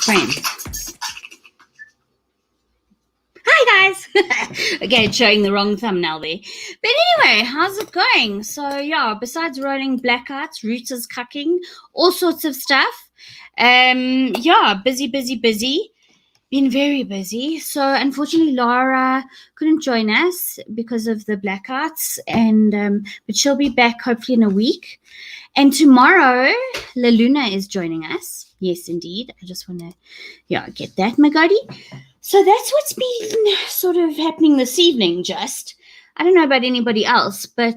friend. Hi guys. Okay, showing the wrong thumbnail there. But anyway, how's it going? So yeah, besides rolling blackouts, Ruth is cucking, all sorts of stuff. Yeah, busy. Been very busy. So unfortunately Laura couldn't join us because of the blackouts, and but she'll be back hopefully in a week. And tomorrow La Luna is joining us. Yes, indeed. I just want to get that, Magadi. So that's what's been sort of happening this evening. Just, I don't know about anybody else, but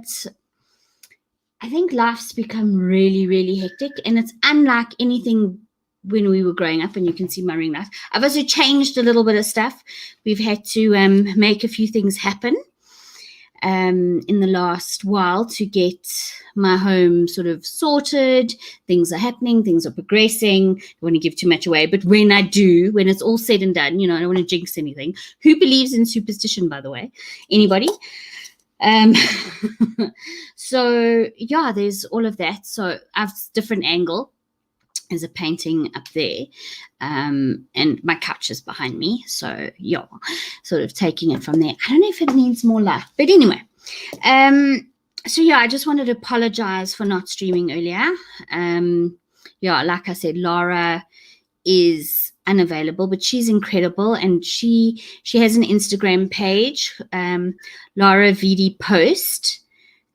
I think life's become really, really hectic, and it's unlike anything when we were growing up. And you can see my ring light. I've also changed a little bit of stuff. We've had to make a few things happen in the last while to get my home sort of sorted. Things are happening, things are progressing. I don't want to give too much away, but when I do, when it's all said and done, I don't want to jinx anything. Who believes in superstition, by the way? Anybody? So yeah, there's all of that. So I've different angle. There's a painting up there, and my couch is behind me. So yeah, sort of taking it from there. I don't know if it needs more light, but anyway. So yeah, I just wanted to apologize for not streaming earlier. Yeah, like I said, Laura is unavailable, but she's incredible, and she has an Instagram page, Laura VD Post.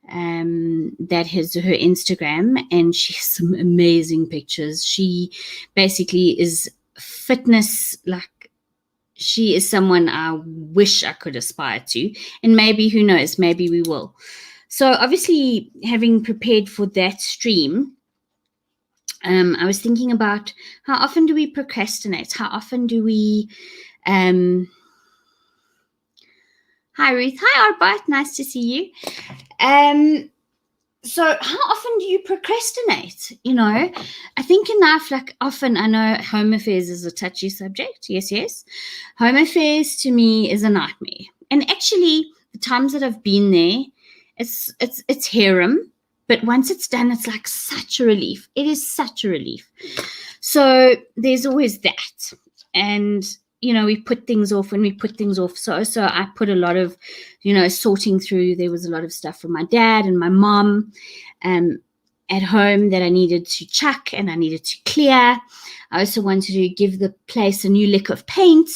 That is her Instagram, and she has some amazing pictures. She basically is fitness, like she is someone I wish I could aspire to, and maybe, who knows, maybe we will. So obviously, having prepared for that stream, I was thinking about how often do we procrastinate? How often do we Hi, Ruth. Hi, Arbart. Nice to see you. So how often do you procrastinate? I think in life, like often, I know home affairs is a touchy subject. Yes. Home affairs to me is a nightmare. And actually, the times that I've been there, it's harem. But once it's done, it's like such a relief. It is such a relief. So there's always that. And we put things off when we put things off. So I put a lot of, sorting through. There was a lot of stuff from my dad and my mom at home that I needed to chuck and I needed to clear. I also wanted to give the place a new lick of paint.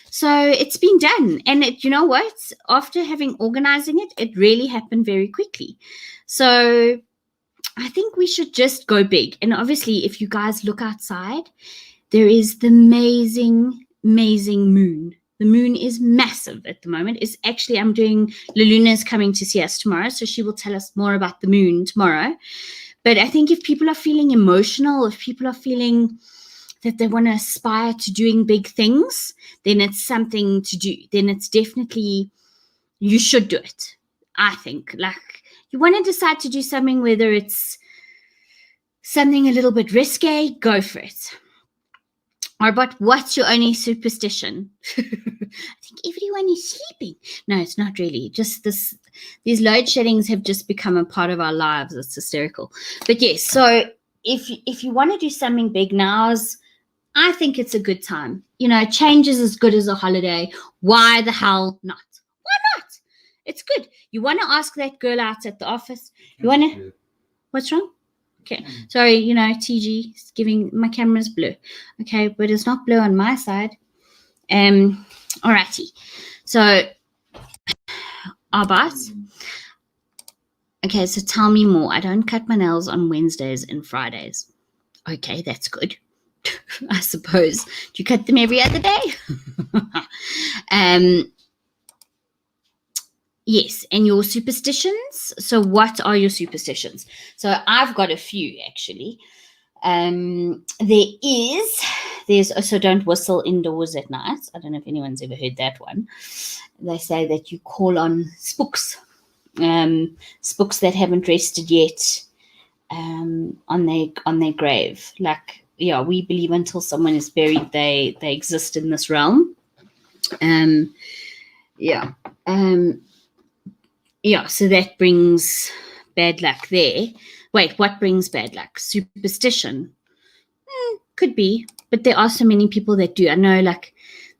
So it's been done. And you know what? After having organizing it, it really happened very quickly. So I think we should just go big. And obviously, if you guys look outside, there is the amazing moon. The moon is massive at the moment. It's actually, Luluna is coming to see us tomorrow, so she will tell us more about the moon tomorrow. But I think if people are feeling emotional, if people are feeling that they want to aspire to doing big things, then it's something to do. Then it's definitely, you should do it. I think, like, you want to decide to do something, whether it's something a little bit risque, go for it. Or but what's your only superstition? I think everyone is sleeping. No, it's not really. Just these load sheddings have just become a part of our lives. It's hysterical. But yes, so if you want to do something big, I think it's a good time. Change is as good as a holiday. Why the hell not? Why not? It's good. You want to ask that girl out at the office. You want to. What's wrong? Okay, sorry, TG is giving, my camera's blue. Okay, but it's not blue on my side. Alrighty. So, Arbart. Okay, so tell me more. I don't cut my nails on Wednesdays and Fridays. Okay, that's good. I suppose. Do you cut them every other day? Yes, and your superstitions. So what are your superstitions? So I've got a few, actually. There's also don't whistle indoors at night. I don't know if anyone's ever heard that one. They say that you call on spooks that haven't rested yet on their grave. Like, yeah, we believe until someone is buried, they exist in this realm. Yeah, so that brings bad luck there. Wait, what brings bad luck? Superstition. Could be, but there are so many people that do. I know, like,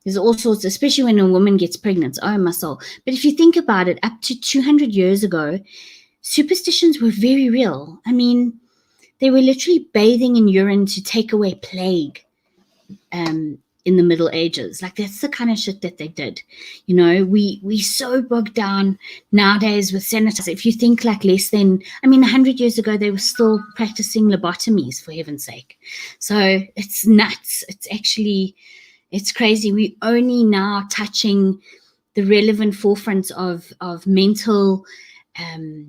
there's all sorts, especially when a woman gets pregnant. Oh, my soul. But if you think about it, up to 200 years ago, superstitions were very real. I mean, they were literally bathing in urine to take away plague in the Middle Ages. Like, that's the kind of shit that they did. You know, we so bogged down nowadays with sanitizer. If you think like less than, 100 years ago, they were still practicing lobotomies, for heaven's sake. So it's nuts. It's crazy. We only now touching the relevant forefronts of mental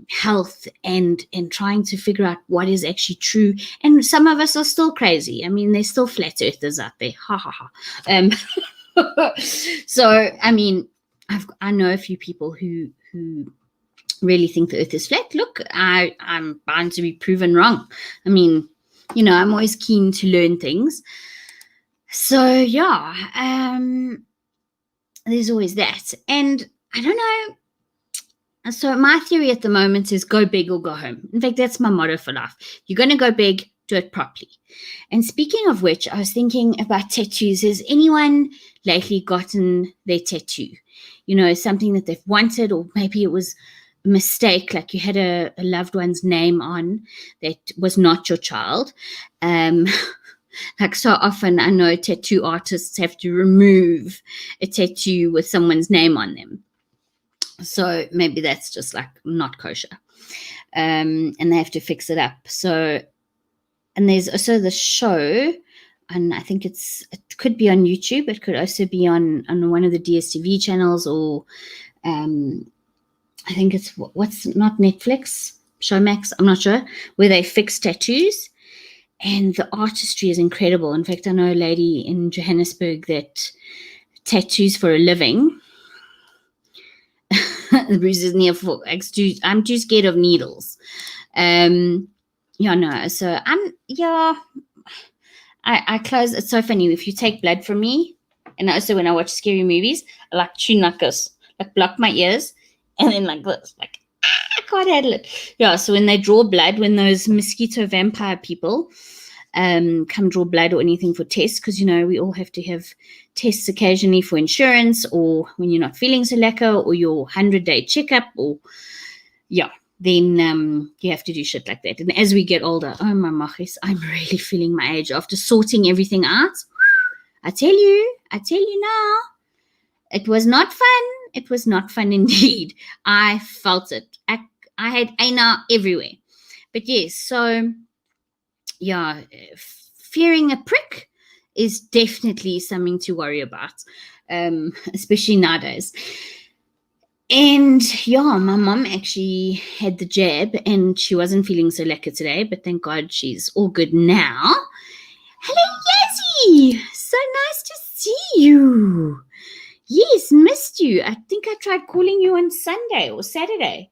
health and trying to figure out what is actually true. And some of us are still crazy. There's still flat earthers out there. Ha ha ha. So, I know a few people who really think the earth is flat. Look, I'm bound to be proven wrong. I'm always keen to learn things. So yeah, there's always that. And I don't know. So my theory at the moment is go big or go home. In fact, that's my motto for life. You're going to go big, do it properly. And speaking of which, I was thinking about tattoos. Has anyone lately gotten their tattoo? Something that they've wanted, or maybe it was a mistake, like you had a loved one's name on that was not your child. Like so often I know tattoo artists have to remove a tattoo with someone's name on them. So maybe that's just like not kosher. And they have to fix it up. So, and there's also the show, and I think it could be on YouTube. It could also be on one of the DSTV channels, or I think it's what's not Netflix, Showmax, I'm not sure, where they fix tattoos. And the artistry is incredible. In fact, I know a lady in Johannesburg that tattoos for a living. The bruises near for I'm too scared of needles. So I close. It's so funny if you take blood from me, and also when I watch scary movies, I like chew knuckles, like block my ears, and then like this, like I can't handle it. Yeah, so when they draw blood, when those mosquito vampire people come draw blood or anything for tests, because we all have to have tests occasionally for insurance, or when you're not feeling so lekker, or your 100-day checkup, or then you have to do shit like that. And as we get older, oh my machis, I'm really feeling my age after sorting everything out. I tell you now, it was not fun. It was not fun indeed. I felt it. I had Aina everywhere. But yes, so yeah, fearing a prick is definitely something to worry about, especially nowadays. And yeah, my mom actually had the jab and she wasn't feeling so lekker today, but thank God she's all good now. Hello, Yazzie. So nice to see you. Yes, missed you. I think I tried calling you on Sunday or Saturday.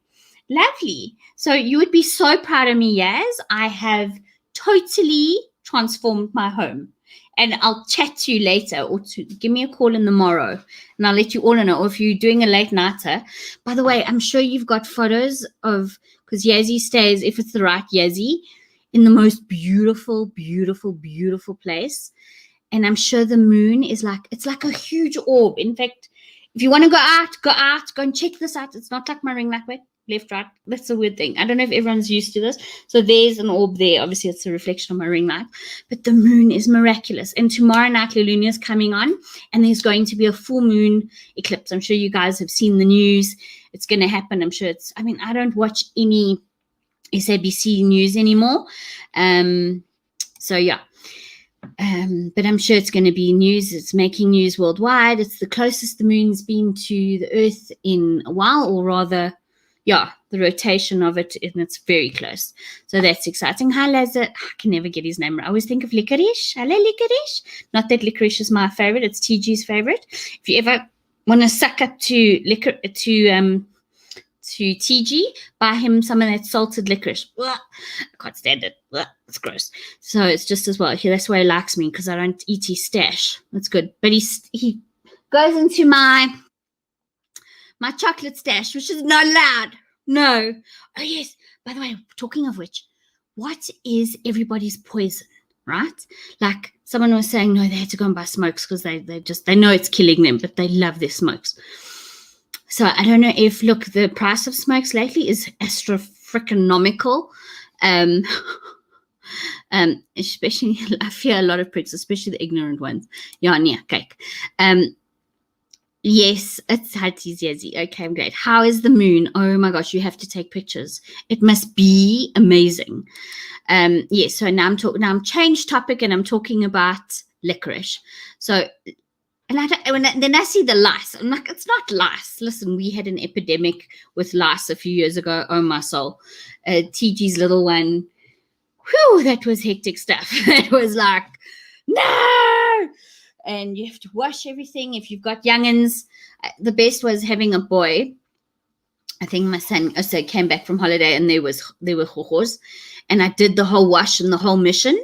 Lovely. So you would be so proud of me, Yaz. I have totally transformed my home. And I'll chat to you later, or give me a call in the morrow, and I'll let you all know. Or if you're doing a late nighter, by the way, I'm sure you've got photos of, because Yazzie stays, if it's the right Yazzie, in the most beautiful, beautiful, beautiful place. And I'm sure the moon is it's like a huge orb. In fact, if you want to go out, go and check this out. It's not like my ring light, wait, left, right. That's a weird thing. I don't know if everyone's used to this. So there's an orb there. Obviously, it's a reflection of my ring light. But the moon is miraculous. And tomorrow night, Lulunia is coming on, and there's going to be a full moon eclipse. I'm sure you guys have seen the news. It's going to happen. I'm sure I don't watch any SABC news anymore. So, yeah. But I'm sure it's going to be news. It's making news worldwide. It's the closest the moon's been to the Earth in a while, or rather, the rotation of it, and it's very close. So that's exciting. Hi, Lazar. I can never get his name right. I always think of Licorice. Hello, Licorice. Not that Licorice is my favorite. It's TG's favorite. If you ever want to suck up to TG, buy him some of that salted licorice. Ugh, I can't stand it. Ugh, it's gross. So it's just as well. That's why he likes me, because I don't eat his stash. That's good. But he goes into my chocolate stash, which is not allowed. No. Oh, yes. By the way, talking of which, what is everybody's poison? right? Like someone was saying, no, they had to go and buy smokes because they know it's killing them, but they love their smokes. So I don't know if, look, the price of smokes lately is astro-freakonomical. Especially, I fear a lot of pricks, especially the ignorant ones. Yeah, cake. Yes, it's Hattie. Okay, I'm great. How is the moon? Oh my gosh, you have to take pictures. It must be amazing. Yes, so now I'm changed topic and I'm talking about licorice. So, and then I see the lice. I'm like, it's not lice. Listen, we had an epidemic with lice a few years ago. Oh my soul. TG's little one. Whew, that was hectic stuff. It was like, no! And you have to wash everything. If you've got youngins, the best was having a boy. I think my son also came back from holiday and there were hohos. And I did the whole wash and the whole mission.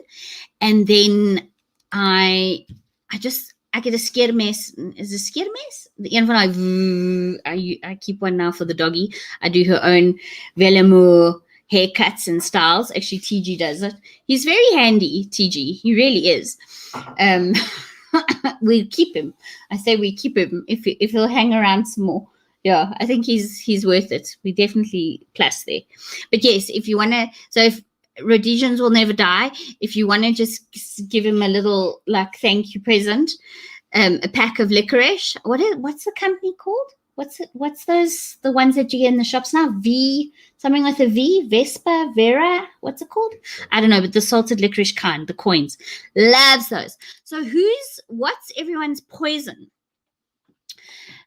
And then I get a scare mess. Is it a scare mess? The one I keep one now for the doggy. I do her own Velamour haircuts and styles. Actually, TG does it. He's very handy, TG. He really is. We keep him. I say we keep him if he'll hang around some more. Yeah, I think he's worth it. We definitely plus there. But yes, if you want to, so if Rhodesians will never die, if you want to just give him a little like thank you present, a pack of licorice. What's the company called? What's those, the ones that you get in the shops now? Something with a V, Vespa, Vera, what's it called? I don't know, but the salted licorice kind, the coins. Loves those. So what's everyone's poison?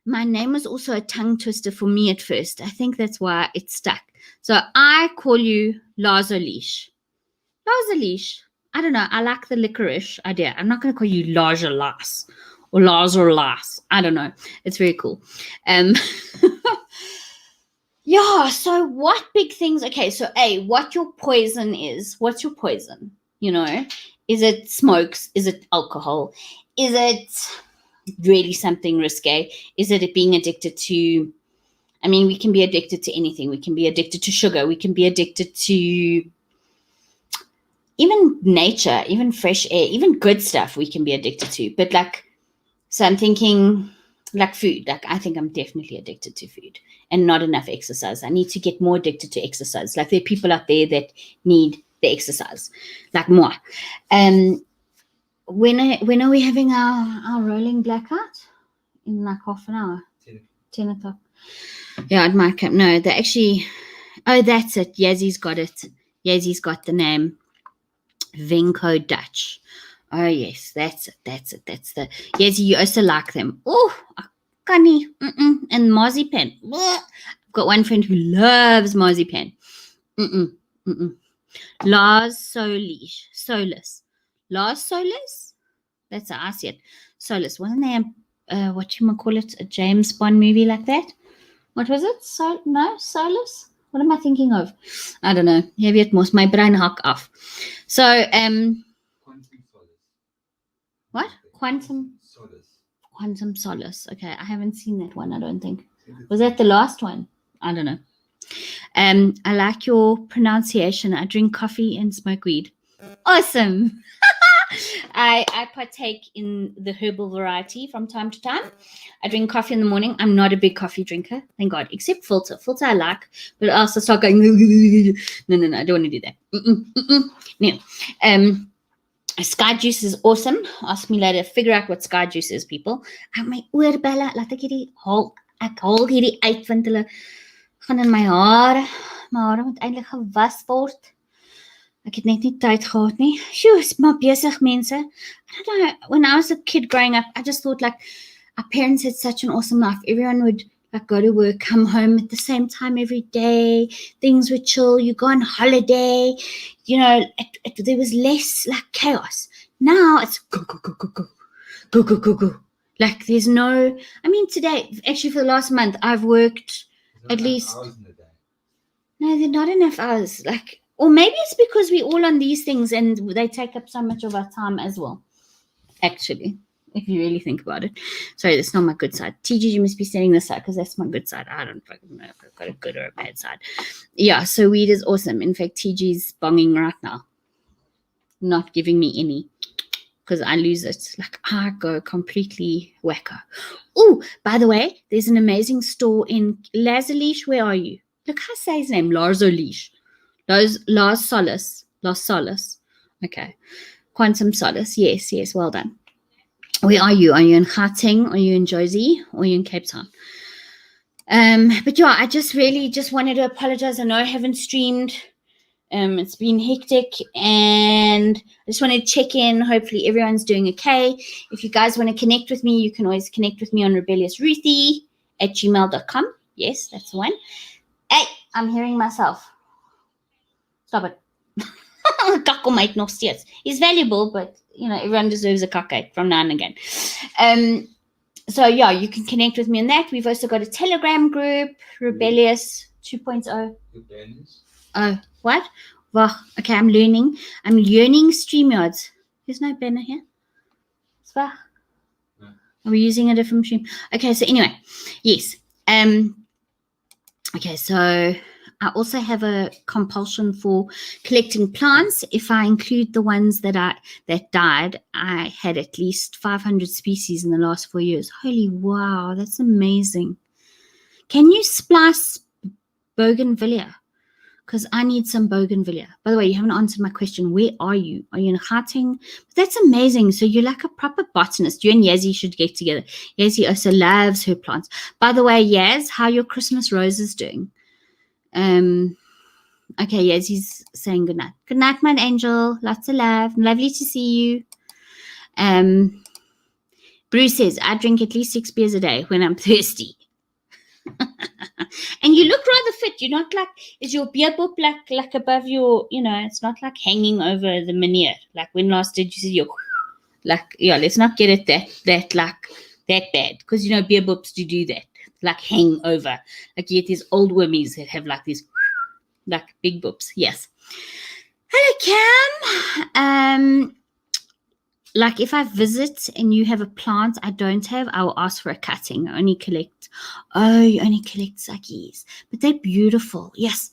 My name was also a tongue twister for me at first. I think that's why it stuck. So I call you Lazolish. Lazolish. I don't know. I like the licorice idea. I'm not going to call you Lazalas or Lazalas. I don't know. It's very cool. Yeah. So what big things? Okay. So what your poison is? What's your poison? Is it smokes? Is it alcohol? Is it really something risque? Is it being addicted to? I mean, we can be addicted to anything. We can be addicted to sugar. We can be addicted to even nature, even fresh air, even good stuff we can be addicted to. But so I'm thinking like food. Like I think I'm definitely addicted to food and not enough exercise. I need to get more addicted to exercise. Like there are people out there that need the exercise, like more. When are we having our rolling blackout? In like half an hour. 10 o'clock. Yeah, at my camp. No, they actually. Oh, that's it. Yazzy's got it. Yazzy's got the name. Venko Dutch. Oh yes, that's it. That's the Yazzy. You also like them. Oh, Connie and marzipan. I've got one friend who loves marzipan. Lars Solis. Lars Solis. That's how I see it. Solis. Wasn't there what you might call it, a James Bond movie like that? What was it? Solus? What am I thinking of? I don't know. Heavy at most. My brain hack off. So, Quantum Solace. What? Quantum Solace. Okay, I haven't seen that one, I don't think. Was that the last one? I don't know. I like your pronunciation. I drink coffee and smoke weed. Awesome. I partake in the herbal variety from time to time. I drink coffee in the morning. I'm not a big coffee drinker, thank God, except filter. Filter I like, but I also start going, no, I don't want to do that. No. Sky juice is awesome. Ask me later. Figure out what sky juice is, people. My oorbelle, laat ek haal hierdie uit, want hulle gaan in my hare. My hare moet eintlik gewas word. Ek het net nie tyd gehad nie. Sjoe, is maar besig mense. I don't know, when I was a kid growing up, I just thought like our parents had such an awesome life. Everyone would like go to work, come home at the same time every day. Things were chill. You go on holiday. There was less like chaos. Now it's go. Like there's no, I mean today, actually for the last month, I've worked at least. Hours in a day. No, they're not enough hours. Like, or maybe it's because we're all on these things and they take up so much of our time as well. Actually, if you really think about it. Sorry, that's not my good side. TG, you must be standing this side because that's my good side. I don't fucking know if I've got a good or a bad side. Yeah, so weed is awesome. In fact, TG's bonging right now. not giving me any, because I lose it. Like, I go completely wacko. Oh, by the way, there's an amazing store in Lazarleash. Where are you? Look, how I say his name, Lazarleash. Lars Solis. Okay. Quantum Solace. Yes, well done. Where are you? Are you in Gauteng? Are you in Josie? Or are you in Cape Town? But yeah, I just really wanted to apologize. I know I haven't streamed. It's been hectic, and I just wanted to check in. Hopefully everyone's doing okay. If you guys want to connect with me, you can always connect with me on rebelliousruthie@gmail.com. Yes, that's the one. Hey, I'm hearing myself. Stop it. Kakkelmate nog steeds. He's valuable, but everyone deserves a kakkelmate from now and again. So yeah, you can connect with me on that. We've also got a Telegram group, Rebellious 2.0. Rebellious. Oh, what? Well, okay, I'm learning StreamYards. There's no banner here. It's no. Are we using a different machine? Okay, so anyway, yes. Okay, so I also have a compulsion for collecting plants. If I include the ones that died, I had at least 500 species in the last 4 years. Holy wow, that's amazing. Can you splice bougainvillea? Because I need some bougainvillea. By the way, you haven't answered my question. Where are you? Are you in Gauteng? That's amazing. So you're like a proper botanist. You and Yazzie should get together. Yazzie also loves her plants. By the way, Yaz, how are your Christmas roses doing? Okay, Yazzie's saying good night. Good night, my angel. Lots of love. Lovely to see you. Bruce says, I drink at least 6 beers a day when I'm thirsty. And you look rather fit. You're not like, is your beer book like above your, it's not like hanging over the manure. Like when last did you see your, like, yeah, let's not get it that bad. Because, beer books do that. Like hang over. Like you get these old wormies that have like these, like big boobs. Yes. Hello, Cam. Like if I visit and you have a plant I don't have, I will ask for a cutting. I only collect. Oh, you only collect suckies, but they're beautiful. Yes,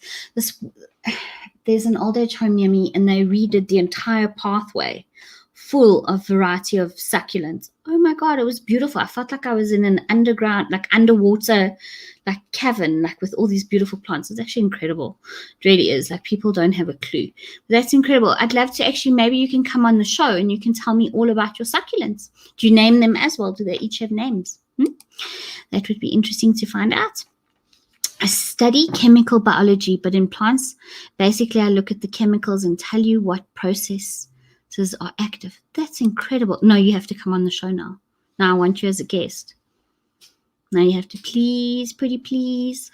there's an old age home near me, and they redid the entire pathway, full of variety of succulents. Oh my God, it was beautiful. I felt like I was in an underground, like underwater, like cavern, like with all these beautiful plants. It's actually incredible. It really is. Like people don't have a clue. But that's incredible. I'd love to actually, maybe you can come on the show and you can tell me all about your succulents. Do you name them as well? Do they each have names? That would be interesting to find out. I study chemical biology, but in plants, basically I look at the chemicals and tell you what processes are active. That's incredible. No, you have to come on the show now. Now I want you as a guest. Now you have to pretty please.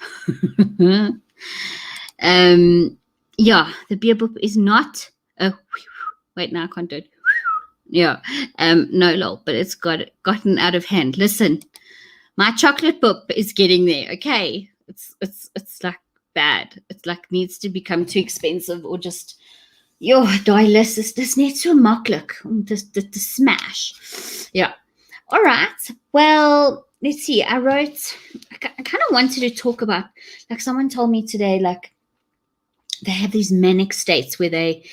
Yeah, the beer book is not wait, now I can't do it. Yeah. No lol, but it's gotten out of hand. Listen, my chocolate book is getting there, okay? It's like bad. It's like needs to become too expensive or just dialysis. Dis net so maklik om dit te smash. Yeah. All right. Well, let's see. I kind of wanted to talk about, like someone told me today, like they have these manic states where they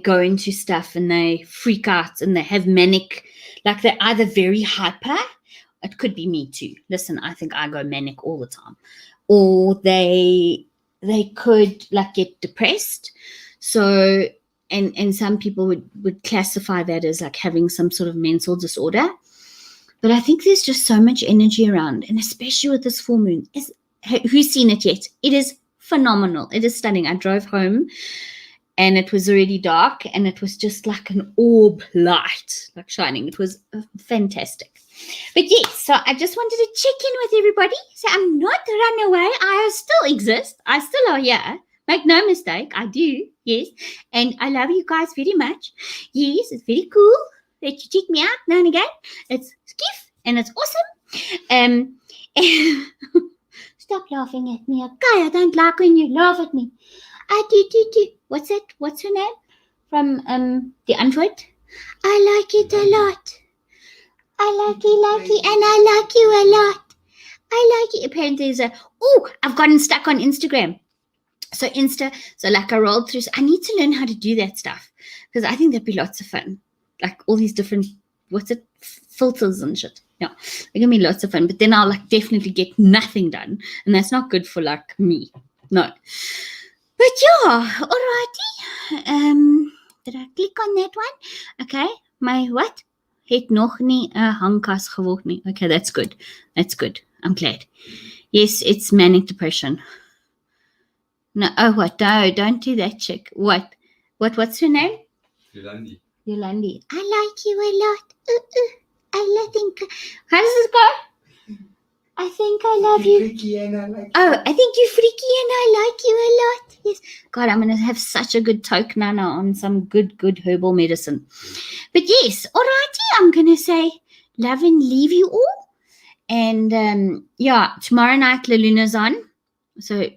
go into stuff and they freak out and they have manic, like they're either very hyper. It could be me too. Listen, I think I go manic all the time. Or they could like get depressed. So, and some people would classify that as like having some sort of mental disorder. But I think there's just so much energy around, and especially with this full moon. Who's seen it yet? It is phenomenal. It is stunning. I drove home and it was already dark and it was just like an orb light, like shining. It was fantastic. But yes, so I just wanted to check in with everybody. So I'm not run away. I still exist. I still are here. Make no mistake. I do. Yes. And I love you guys very much. Yes, it's very cool that you check me out now and again. It's skiff and it's awesome. Stop laughing at me. Okay, I don't like when you laugh at me. I do. What's it? What's her name? From the Android? I like it a lot. I like it, and I like you a lot. I like it. Apparently there's I've gotten stuck on Instagram. So Insta, so like I rolled through. So I need to learn how to do that stuff because I think that'd be lots of fun. Like all these different, filters and shit. Yeah, they're gonna be lots of fun. But then I'll like definitely get nothing done, and that's not good for like me. No. But yeah, alrighty. Did I click on that one? Okay, my what? Het nog nie 'n hangkas geword nie. Okay, that's good. That's good. I'm glad. Yes, it's manic depression. No, oh what? No, don't do that, chick. What? What's her name? Yolandi. Yolandi. I like you a lot. I think. How does this go? I think I love you. Freaky and I like I think you're freaky and I like you a lot. Yes. God, I'm going to have such a good toke nana on some good herbal medicine. But yes, alrighty, I'm going to say love and leave you all. And yeah, tomorrow night Laluna's on. So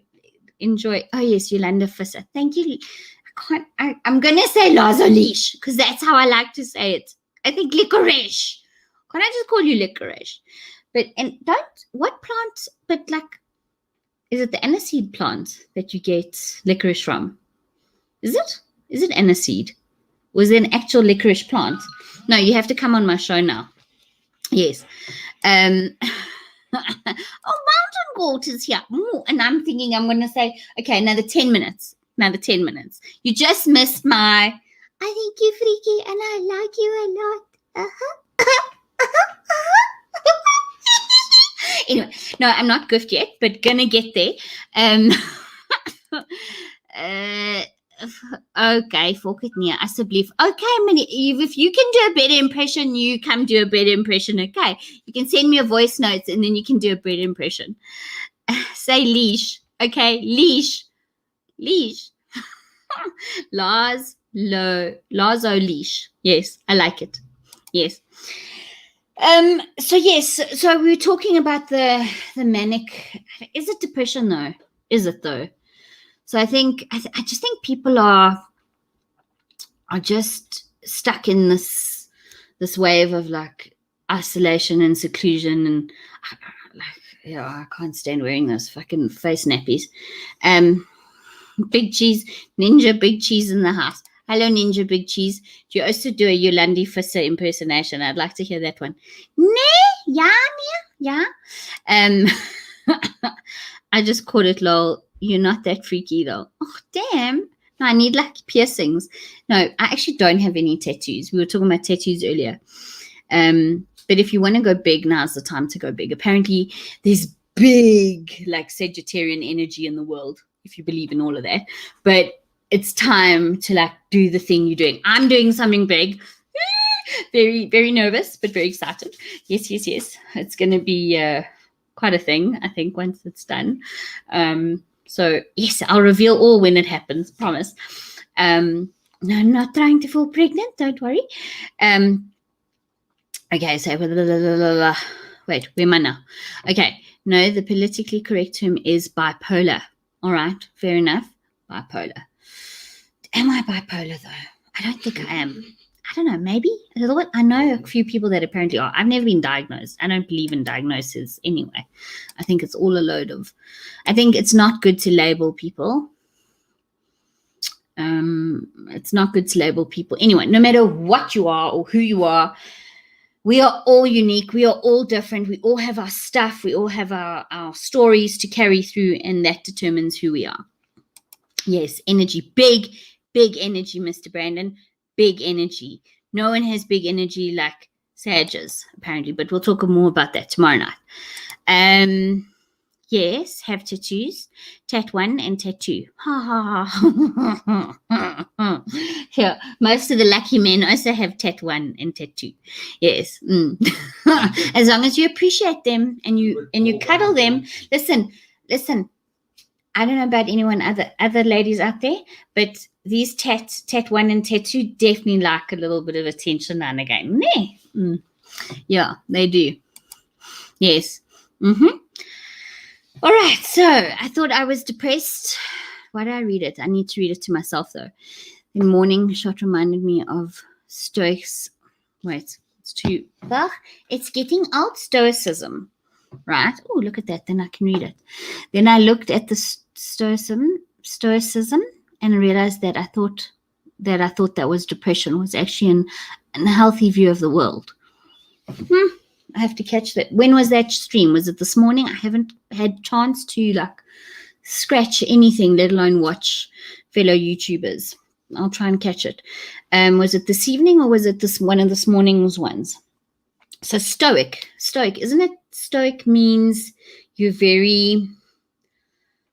enjoy. Oh yes, Yolanda Visser. Thank you. I'm going to say Lazalish because that's how I like to say it. I think licorice. Can't I just call you licorice? But what plant, but like, is it the aniseed plant that you get licorice from? Is it aniseed? Was it an actual licorice plant? No, you have to come on my show now. Yes. Mountain goat is here. And I'm thinking I'm going to say, okay, another 10 minutes. You just missed my, I think you're freaky and I like you a lot. Anyway, no, I'm not goofed yet, but gonna get there. Okay, fuck it near. Asseblief. Okay, if you can do a better impression, you come do a better impression. Okay, you can send me a voice note and then you can do a better impression. Say leash. Okay, leash. Lazo leash. Yes, I like it. Yes. So we were talking about the manic. Is it depression though? Is it though? So I just think people are just stuck in this wave of like isolation and seclusion and I can't stand wearing those fucking face nappies. Big cheese, Ninja Big Cheese in the house. Hello, Ninja Big Cheese. Do you also do a Yolandi Visser impersonation? I'd like to hear that one. Yeah. I just called it lol. You're not that freaky though. Oh, damn. No, I need like piercings. No, I actually don't have any tattoos. We were talking about tattoos earlier. But if you want to go big, now's the time to go big. Apparently, there's big like Sagittarian energy in the world, if you believe in all of that. But it's time to like do the thing you're doing. I'm doing something big. Very, very nervous, but very excited. Yes. It's going to be quite a thing, I think, once it's done. So yes, I'll reveal all when it happens, promise. No, I'm not trying to fall pregnant, don't worry. Okay, so wait, where am I now? Okay, no, the politically correct term is bipolar. All right, fair enough. Bipolar. Am I bipolar though? I don't think I am. I don't know, maybe a little bit. I know a few people that apparently are. I've never been diagnosed. I don't believe in diagnosis anyway. I think it's all a load of, I think it's not good to label people. It's not good to label people. Anyway, no matter what you are or who you are, we are all unique. We are all different. We all have our stuff. We all have our stories to carry through, and that determines who we are. Yes, energy. Big energy, Mr. Brandon. Big energy. No one has big energy like Sages, apparently, but we'll talk more about that tomorrow night. Yes, have tattoos. Tat 1 and tat 2. Ha ha ha. Yeah, most of the lucky men also have tat 1 and tat 2. Yes. As long as you appreciate them and you cuddle them. Listen. I don't know about anyone other ladies out there, but these tat 1 and tat 2 definitely like a little bit of attention now and again. Yeah, they do. Yes. All right, so I thought I was depressed. Why did I read it? I need to read it to myself, though. The morning shot reminded me of Stoics. Wait, it's too... It's getting out Stoicism, right? Oh, look at that. Then I can read it. Then I looked at the Stoicism stoicism, and realized that I thought that was depression, was actually an healthy view of the world. I have to catch that. When was that stream? Was it this morning? I haven't had chance to like scratch anything, let alone watch fellow YouTubers. I'll try and catch it. Was it this evening or was it one of this morning's ones? So stoic, isn't it? Stoic means you're very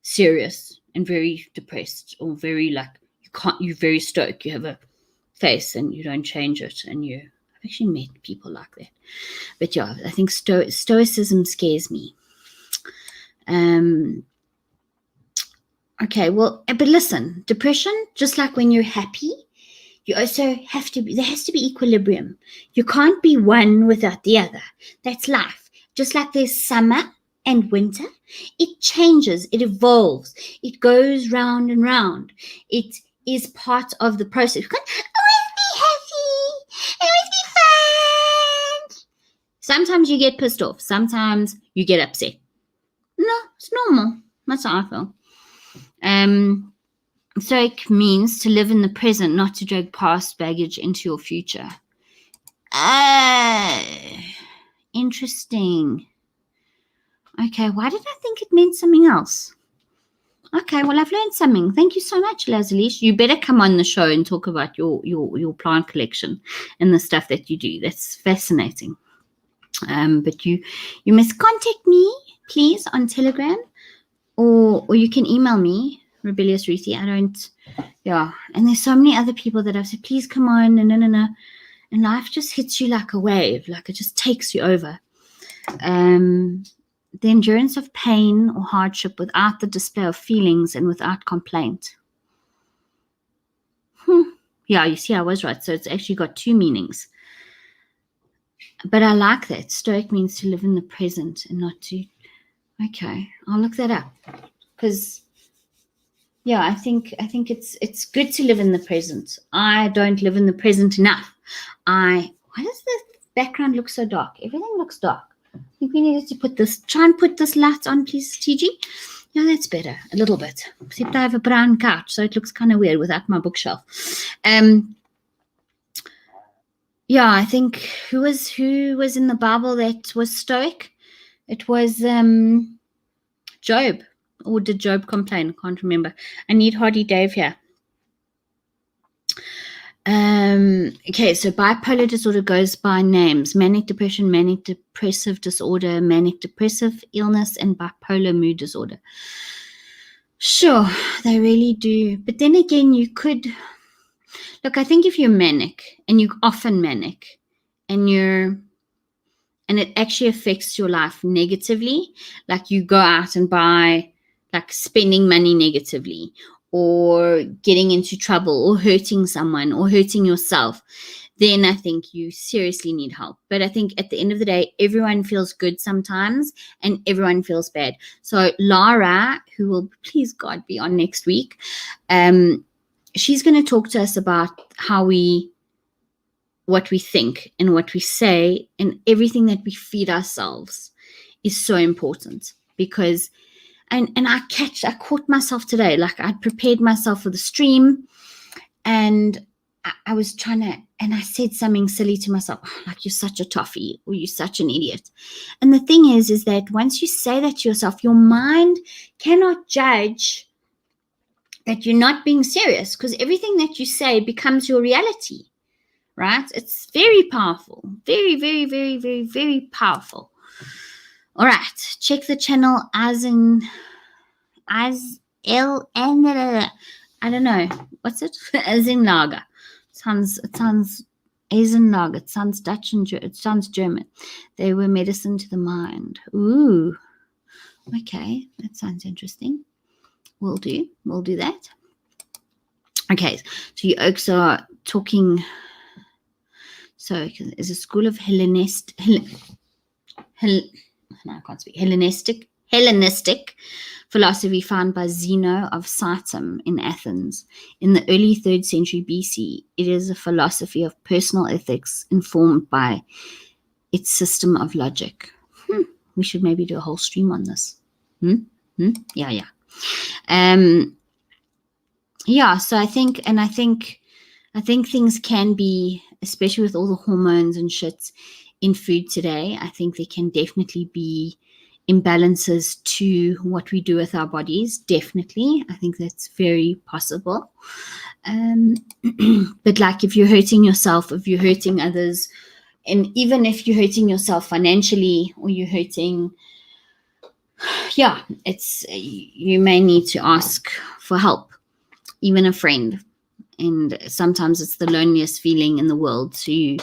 serious and very depressed, or very like you're very stoic. You have a face and you don't change it, and I've actually met people like that. But yeah, I think stoicism scares me. Okay, well, but listen, depression, just like when you're happy, you also have to be, there has to be equilibrium. You can't be one without the other. That's life. Just like there's summer and winter, it changes, it evolves, it goes round and round. It is part of the process. You can't always be happy, always be fun. Sometimes you get pissed off. Sometimes you get upset. No, it's normal. That's how I feel. Stoic means to live in the present, not to drag past baggage into your future. Interesting. Okay, why did I think it meant something else? Okay, well, I've learned something. Thank you so much, Leslie. You better come on the show and talk about your plant collection and the stuff that you do. That's fascinating. But you must contact me, please, on Telegram, or you can email me, Rebellious Ruthie. And there's so many other people that I've said, please come on, and life just hits you like a wave, like it just takes you over. The endurance of pain or hardship without the display of feelings and without complaint. Yeah, you see, I was right. So it's actually got two meanings. But I like that. Stoic means to live in the present and not to. Okay, I'll look that up. Because, yeah, I think it's good to live in the present. I don't live in the present enough. Why does the background look so dark? Everything looks dark. I think we needed to try and put this light on, please, TG. Yeah, that's better, a little bit. Except I have a brown couch, so it looks kind of weird without my bookshelf. Yeah, I think who was in the Bible that was stoic? It was Job. Or did Job complain? I can't remember. I need Hardy Dave here. Okay, so bipolar disorder goes by names: manic depression, manic depressive disorder, manic depressive illness, and bipolar mood disorder. Sure, they really do. But then again, you could look, I think if you're manic and you're often manic and it actually affects your life negatively, like you go out and buy, like spending money negatively, or getting into trouble, or hurting someone, or hurting yourself, then I think you seriously need help. But I think at the end of the day, everyone feels good sometimes and everyone feels bad. So Lara, who will please God be on next week, she's going to talk to us about what we think and what we say, and everything that we feed ourselves is so important. Because and I caught myself today, like I'd prepared myself for the stream, and I was trying to, and I said something silly to myself, like, you're such a toffee, or you're such an idiot. And the thing is that once you say that to yourself, your mind cannot judge that you're not being serious, because everything that you say becomes your reality, right? It's very powerful, very, very, very, very, very powerful. All right, check the channel I don't know, what's it? Lager. It sounds Lager. It sounds Dutch and it sounds German. They were medicine to the mind. Ooh, okay, that sounds interesting. We'll do that. Okay, so you oaks are talking. So is a school of Hellenistic philosophy found by Zeno of Cyrene in Athens in the early 3rd century BC. It is a philosophy of personal ethics informed by its system of logic. We should maybe do a whole stream on this. Yeah. yeah, so I think things can be, especially with all the hormones and shit in food today, I think there can definitely be imbalances to what we do with our bodies. Definitely. I think that's very possible. But like if you're hurting yourself, if you're hurting others, and even if you're hurting yourself financially or you're hurting, yeah, you may need to ask for help, even a friend. And sometimes it's the loneliest feeling in the world to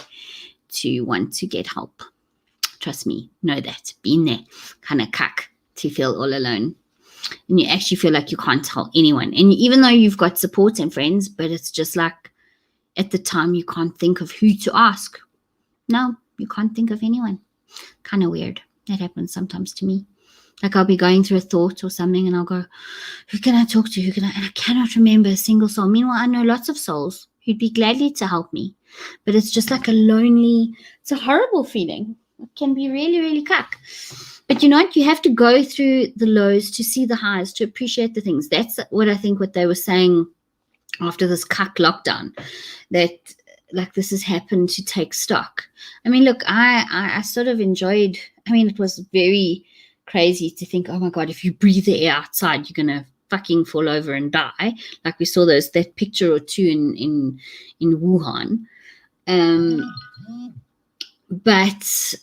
want to get help. Trust me, know that. Been there, kind of cuck to feel all alone. And you actually feel like you can't tell anyone. And even though you've got support and friends, but it's just like at the time you can't think of who to ask. No, you can't think of anyone. Kind of weird. That happens sometimes to me. Like I'll be going through a thought or something and I'll go, who can I talk to? And I cannot remember a single soul. Meanwhile, I know lots of souls who'd be gladly to help me. But it's just like it's a horrible feeling. It can be really, really cuck. But you know what? You have to go through the lows to see the highs, to appreciate the things. That's what I think what they were saying after this cuck lockdown, that like this has happened to take stock. I mean, look, I sort of enjoyed, it was very crazy to think, oh my God, if you breathe the air outside, you're going to fucking fall over and die. Like we saw that picture or two in Wuhan. But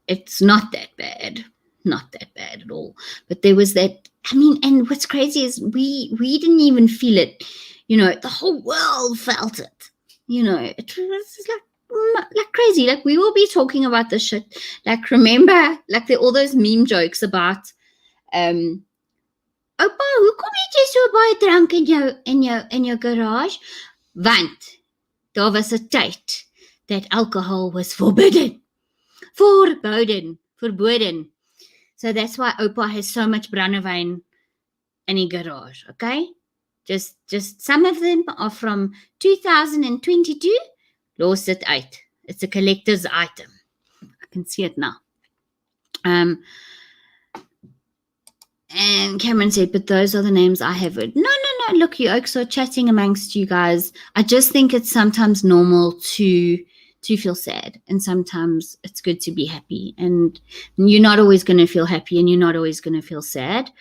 it's not that bad. Not that bad at all. But there was that, and what's crazy is we didn't even feel it. The whole world felt it. It was like crazy. Like we will be talking about this shit. Like remember, like all those meme jokes about Oupa, hoekom het jy so baie drank in jou garage? Want daar was 'n tyd that alcohol was forbidden. Verboden. So that's why Oupa has so much brandewyn in die garage, okay? Just some of them are from 2022. Los dit uit. It's a collector's item. I can see it now. And Cameron said, but those are the names I have heard. No. Look, you oaks are chatting amongst you guys. I just think it's sometimes normal to feel sad. And sometimes it's good to be happy. And you're not always going to feel happy and you're not always going to feel sad.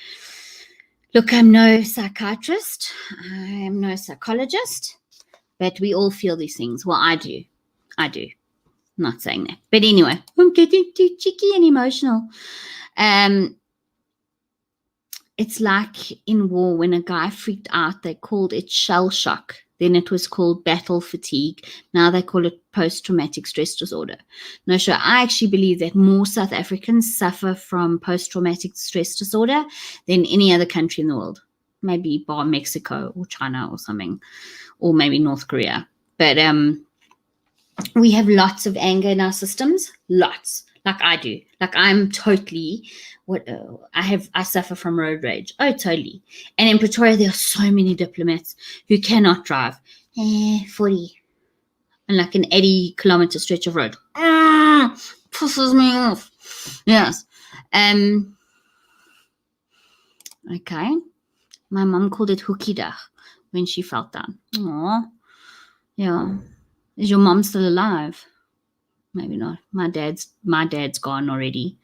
Look, I'm no psychiatrist. I am no psychologist. But we all feel these things. Well, I do. I'm not saying that. But anyway, I'm getting too cheeky and emotional. It's like in war, when a guy freaked out, they called it shell shock. Then it was called battle fatigue. Now they call it post-traumatic stress disorder. No, sure. I actually believe that more South Africans suffer from post-traumatic stress disorder than any other country in the world. Maybe bar Mexico or China or something, or maybe North Korea. But we have lots of anger in our systems. Lots. Like I do. Like I'm totally... I suffer from road rage. Oh, totally. And in Pretoria, there are so many diplomats who cannot drive 40 and like an 80-kilometer stretch of road. Pisses me off. Yes. Okay. My mom called it hoekie dag when she felt down. Aw. Yeah. Is your mom still alive? Maybe not. My dad's gone already.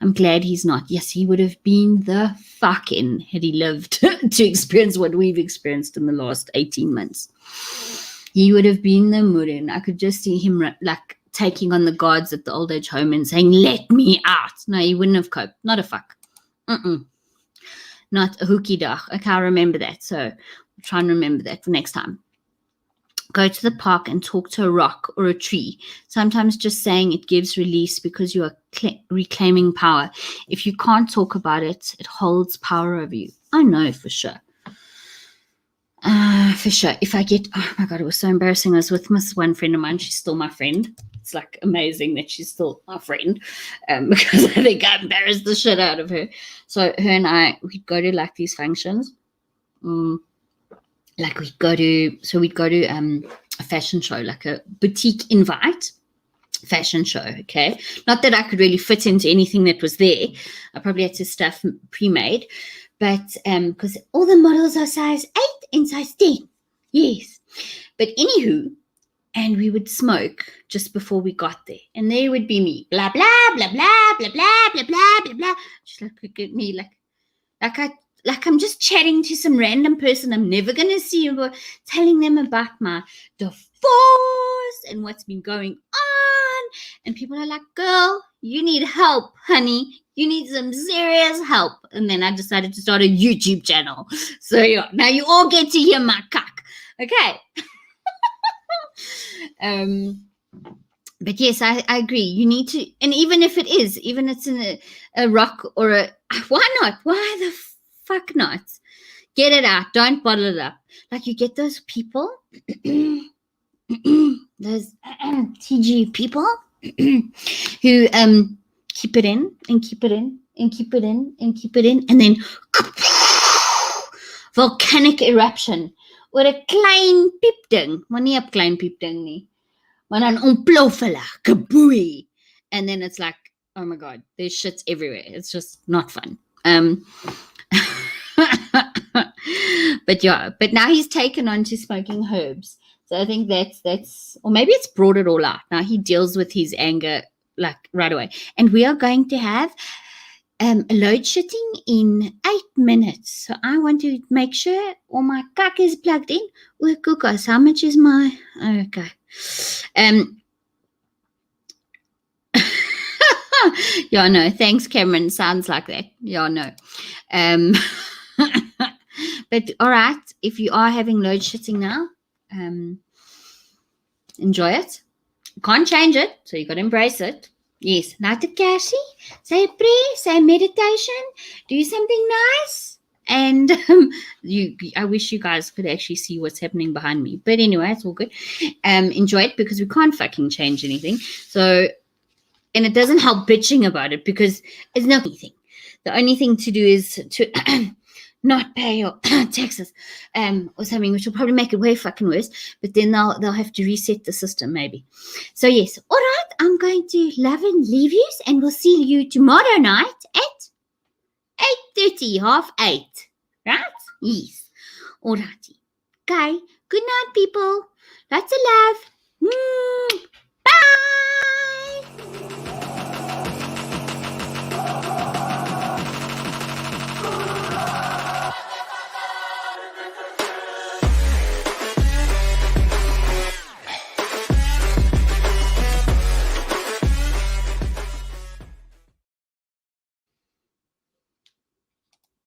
I'm glad he's not. Yes, he would have been the fucking had he lived to experience what we've experienced in the last 18 months. He would have been the murin. I could just see him like taking on the guards at the old age home and saying, let me out. No, he wouldn't have coped. Not a fuck. Not a hoekie dag. Okay, I remember that. So I'll try and remember that for next time. Go to the park and talk to a rock or a tree. Sometimes just saying it gives release because you are reclaiming power. If you can't talk about it, it holds power over you. I know for sure. For sure. If I get, oh my God, it was so embarrassing. I was with this one friend of mine. She's still my friend. It's like amazing that she's still my friend because I think I embarrassed the shit out of her. So her and I, we'd go to like these functions. Like we'd go to a fashion show, like a boutique invite fashion show, okay? Not that I could really fit into anything that was there. I probably had to stuff pre-made, but because all the models are size 8 and size 10. Yes. But anywho, and we would smoke just before we got there. And there would be me, blah, blah, blah, blah, blah, blah, blah, blah, blah, blah. Just look at me like I'm just chatting to some random person I'm never going to see, or telling them about my divorce and what's been going on. And people are like, girl, you need help, honey. You need some serious help. And then I decided to start a YouTube channel. So yeah, now you all get to hear my cock. Okay. But yes, I agree. You need to, and even if it's in a rock or why not? Why the fuck not? Get it out. Don't bottle it up. Like you get those people, those TG people who keep it in and keep it in and keep it in and keep it in, and then volcanic eruption or a klein piep ding. Wanneer 'n klein piep ding nie. Maar dan ontplof hulle, kabooey. And then it's like, oh my God, there's shits everywhere. It's just not fun. But now he's taken on to smoking herbs. So I think that's, or maybe it's brought it all out. Now he deals with his anger like right away. And we are going to have load shedding in 8 minutes. So I want to make sure all my cock is plugged in. Oh, goodness, how much is my, okay. Yeah, no, thanks, Cameron. Sounds like that. Yeah, no. But all right, if you are having load shedding now, enjoy it. You can't change it, so you got to embrace it. Yes, light a kersie, say a prayer, say a meditation, do something nice. And I wish you guys could actually see what's happening behind me. But anyway, it's all good. Enjoy it, because we can't fucking change anything. So, and it doesn't help bitching about it, because it's not anything. The only thing to do is to not pay your taxes or something, which will probably make it way fucking worse. But then they'll have to reset the system maybe. So yes, all right, I'm going to love and leave you, and we'll see you tomorrow night at 8:30, 7:30. Right? Yes. All righty. Okay. Good night, people. Lots of love.